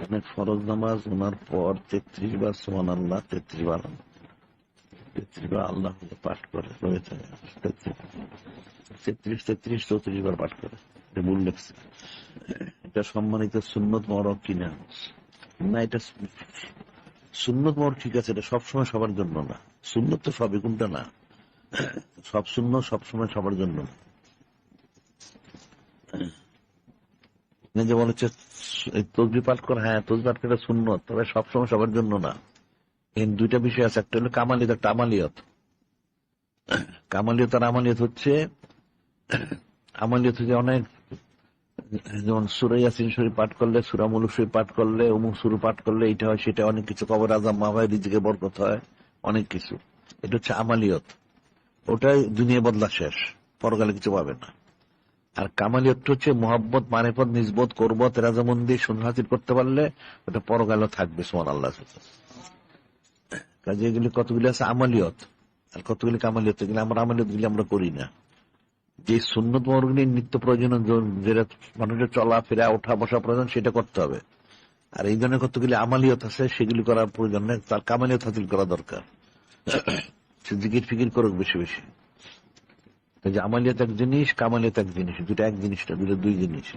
অনেক ফরজ নামাজ ওনার পর 33 বার সুবহানাল্লাহ, 33 বার আল্লাহ পাঠ করে রয়েছে, 33 বার পাঠ করে, এটা ভুল লেখছে। এটা সম্মানিত সুন্নত মরক কিনা? না, এটা সুন্নত মরক ঠিক আছে, এটা সবসময় সবার জন্য না। সুন্নত তো সবই, কোনটা না, সব সুন্নত সবসময় সবার জন্য না। যেমন হচ্ছে তসবিহ পাঠ করা, হ্যাঁ তসবিহ পাঠ করা সুন্নত, তবে সবসময় সবার জন্য না। এই দুইটা বিষয় আছে, একটা হলো কামালিয়ত, একটা আমালিয়ত। কামালিয়ত আর আমালিয়ত হচ্ছে, আমালিয়ত হচ্ছে অনেক, যেমন সূরা ইয়াসিন শরীফ পাঠ করলে, সূরা মুলক শরীফ পাঠ করলে, অমুক সূরা পাঠ করলে এইটা হয় সেটা, অনেক কিছু, কবর আযাব মাফ হয়, রিজিকে বরকত হয়, অনেক কিছু। এটা হচ্ছে আমালিয়ত, ওটাই দুনিয়া বদলা শেষ, পরকালে কিছু পাবে না। আর কামালিয়ত হচ্ছে মোহাব্বত, মারিফত, নিসবত, কুরবত, রাজামন্দি সুন্নাহ হাসিল করতে পারলে ওটা পরকালে থাকবে। সুবহানাল্লাহ। কাজে এগুলি কতগুলি আছে আমালিয়ত, আর কতগুলি কামালিয়ত, এগুলি আমরা আমালিয়ত গুলি আমরা করি না। যে সুন্নত মরগুলি নিত্য প্রয়োজন, যেটা মানুষের চলাফেরা, ওঠা বসা প্রয়োজন, সেটা করতে হবে। আর এই ধরনের কতগুলি আমালিয়ত আছে, সেগুলি করার প্রয়োজন নেই, তার কামালিয়ত হাসিল করা দরকার। সে জিকির ফিকির করুক বেশি বেশি। যে আমালিয়ত এক জিনিস, কামালিয়ত এক জিনিস, দুটা এক জিনিস না, দুটো দুই জিনিস।